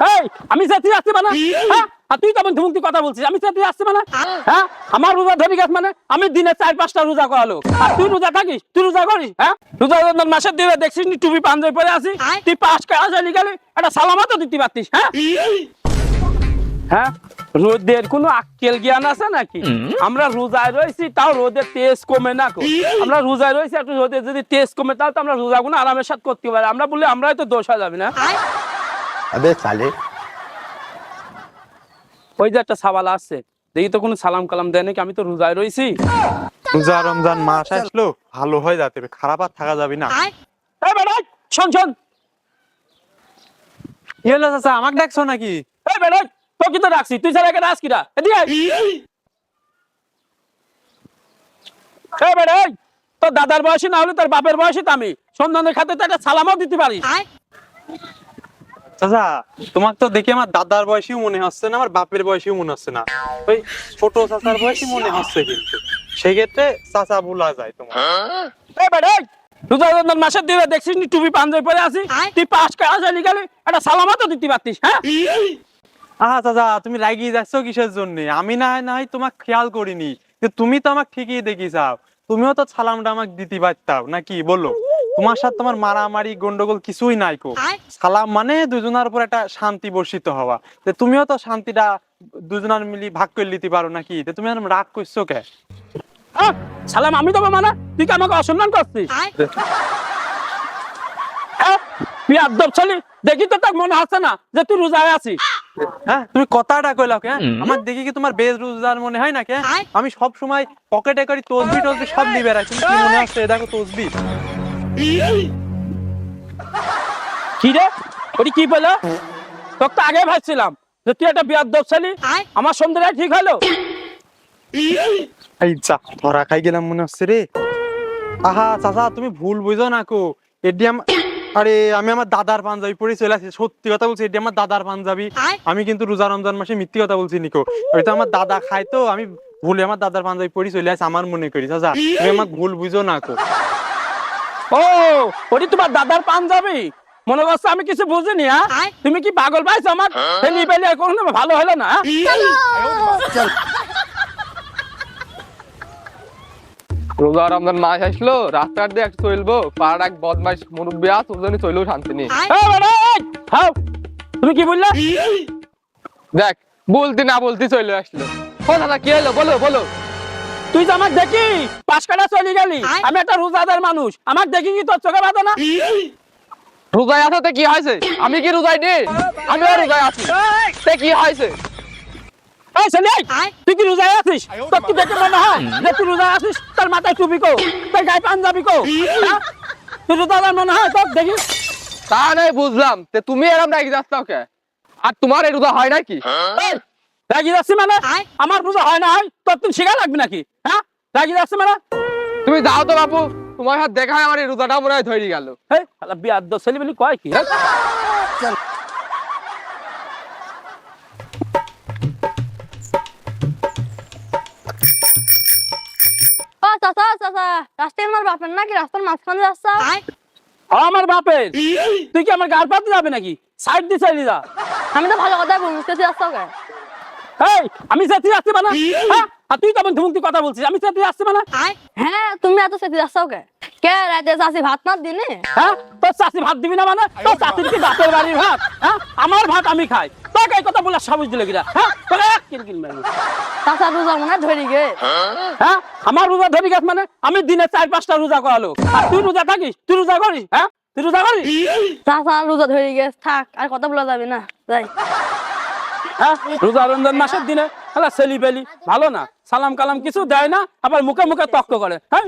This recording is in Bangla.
এই আমি সাথে আসছি মানে হ্যাঁ আর তুই তখন ধুমুক্তি কথা বলছিস আমি সাথে আসছি মানে হ্যাঁ আমার রোজা ধরে গেছ মানে আমি দিনে 4-5টা রোজা করালো আর তুই রোজা থাকিস তুই রোজা করিস হ্যাঁ রোজা রমজান মাসের দিনে দেখছিস নি টুপি পাঞ্জাবি পরে আসি তুই 5 টাকা চলে গেলে একটা সালামও দিতে পারতিস হ্যাঁ হ্যাঁ রোদের কোনো আক্কেল জ্ঞান আছে নাকি আমরা রোজায় রয়েছি তাও রোদের তেজ কমে না কো আমরা রোজায় রয়েছি একটু রোদের যদি তেজ কমে তাহলে তো আমরা রোজাগুলো আরামের সাথে করতে পারি আমরা বললে আমরাই তো দোষ হয়ে যাবে না अबे साले ওই যে একটা সাওয়াল আসছে দেখি তো কোনো সালাম কালাম দেয় নাকি আমি তো রোজায় রয়েছি রোজা রমজান মাস আসলো ভালো হয়ে যাবে খারাপ আর থাকা যাবে না এই বেটা শোন শোন কি হলো চাচা আমাকে ডাকছো নাকি এই বেটা তোকে তো রাখছি তুই ছাড়া কেটে আসকি না এদিকে আয়। এই বেটা এই, তোর দাদার বয়সী না হলে তোর বাপের বয়সী তো আমি সন্ধানের খাতে তো একটা সালামও দিতে পারিস চাচা তোমাকে তো দেখে আমার দাদার বয়সীও মনে হচ্ছে না আমার বাপের বয়সীও মনে হচ্ছে না ওই ছোট চাচার বয়সী মনে হচ্ছে কিন্তু সেক্ষেত্রে চাচা বলা যায় তোমার এই বেটা এই, রোজা রমজান মাসের দিনে দেখছিস নি টুপি পাঞ্জাবি পরে আসি তুই 5 টাকা চলে গেলে একটা সালামও তো দিতে পারতিস হ্যাঁ আহা চাচা তুমি রাগিয়ে যাচ্ছ কিসের জন্য আমি না হয় তোমাকে খেয়াল করিনি কিন্তু তুমি তো আমাকে ঠিকই দেখি চাও তুমিও তো সালামটা আমাকে দিতে পারতাও নাকি বলো তোমার সাথে তোমার মারামারি গন্ডগোল কিছুই নাই কো সালাম মানে দুজনের উপর একটা শান্তি বর্ষিত হওয়া তো তুমিও তো শান্তিটা দুজনের মিলি ভাগ করে নিতে পারো নাকি তো তুমি এরকম রাগ করছো কে হ্যাঁ, সালাম আমি দেবো মানে তুই কি আমাকে অসম্মান করছিস হ্যাঁ তুই আদব ছিলি দেখি তো তার মনে হচ্ছে না যে তুই রোজায় আছিস হ্যাঁ তুমি কথাটা কইলাও কে আমার দেখি কি তোমার বেরোজগার মনে হয় না কে আমি সব সময় পকেটে করি তসবি টসবি সব নিয়ে বেড়াই কিন্তু কি মনে হচ্ছে দেখো তসবি কি রে ওটি কি বললো তোকে তো আগে ভাবছিলাম যে তুই একটা বিয়াদব ছিলি আমার সন্দেহ ঠিক হলো এই যা ধরা খাই গেলাম মনে হচ্ছে রে আহা চাচা তুমি ভুল বুঝো না কো এডি আরে আমি আমার দাদার পাঞ্জাবি পরে চলে আসছি সত্যি কথা বলছি এডি আমার দাদার পাঞ্জাবি আমি কিন্তু রোজা রমজান মাসে মিথ্যে কথা বলছি নিকো ওইটা আমার দাদা খায় তো আমি ভুলে আমার দাদার পাঞ্জাবি পরে চলে আসছি আমার মনে করি চাচা তুমি আমাকে ভুল বুঝো না কো ও ওটি তোমার দাদার পাঞ্জাবি মনে করছো আমি কিছু বুঝিনি হ্যাঁ তুমি কি পাগল পাইছো আমার ফেলি পেলি আর কোনো ভালো হলো না রোজা রমজান মাস আসলো রাস্তার দিয়ে একটু চলবো পাড়ার এক বদমাইশ মুরব্বী আছে ওর জন্য চললেও শান্তি নেই এই বেটা, এই, হাও, তুমি কি বললে দেখ বলতে না বলতে চলে আসলো ও দাদা কি হলো বলো বলো তুই যে আমাকে দেখি 5 কাটা চলে গেলি আমি একটা রোজাদার মানুষ আমাকে দেখি কি তোর চোখে বাঁধো না রোজায় আছো তো কি হয়েছে আমি কি রোজায় নেই আমিও রোজায় আছি তে কি হয়েছে এই ছেলে তুই কি রোজায় আছিস তোর কি দেখে মনে হয় যে তুই রোজায় আছিস তোর মাথায় টুপি কো তোর গায়ে পাঞ্জাবি কো হ্যাঁ? তুই রোজাদার মনে হয় তোর দেখি তা নাই বুঝলাম তে তুমি এরকম রাগি যাচ্ছ কে আর তোমার এই রোজা হয় নাকি এই, রাগি যাচ্ছি মানে আমার রোজা হয় না হয় তোর তুই শিখা লাগবে নাকি হ্যাঁ রাগি যাচ্ছি মানে তুমি যাও তো বাপু তোমার হাত দেখায় আমার এই রোজাটা মনে হয় ধরে গেল এই শালা বিয়াদ্দ ছেলে বলি কয় কি হ্যাঁ? ও চাচা চাচা রাস্তায় আমার বাপের নাকি রাস্তার মাঝখানে যাচ্ছে আমার বাপের তুই কি আমার গাল পাতে যাবে নাকি সাইড দিয়ে চাইলি যা আমি তো ভালো কথা বলছি যাচ্ছ কে এই আমি সাথে আসছি মানে হ্যাঁ আর তুই তখন ধুমুক্তি কথা বলছিস আমি সাথে আসছি মানে হ্যাঁ তুমি এত সেটি যাচ্ছ কে কে রাতে চাষি ভাত না দিনে হ্যাঁ তোর চাষি ভাত দিবি না মানে তোর চাষির কি বাপের বাড়ির ভাত হ্যাঁ আমার ভাত আমি খাই তোকে এই কথা বলে সাবুজ দিলে কিনা হ্যাঁ তোকে এক কিলকিল মারবো চাচা রোজা মনে হয় ধরি গে হ্যাঁ আমার রোজা ধরে গেছ মানে আমি দিনে 4-5টা রোজা করালো আর তুই রোজা থাকিস তুই রোজা করিস হ্যাঁ তুই রোজা করিস চাচা রোজা ধরি গে থাক আর কথা বলা যাবে না যাই হ্যাঁ রোজা রমজান মাসের দিনে হ্যাঁ ছেলি পেলি ভালো না সালাম কালাম কিছু দেয় না আবার মুখে মুখে তক্ক করে হ্যাঁ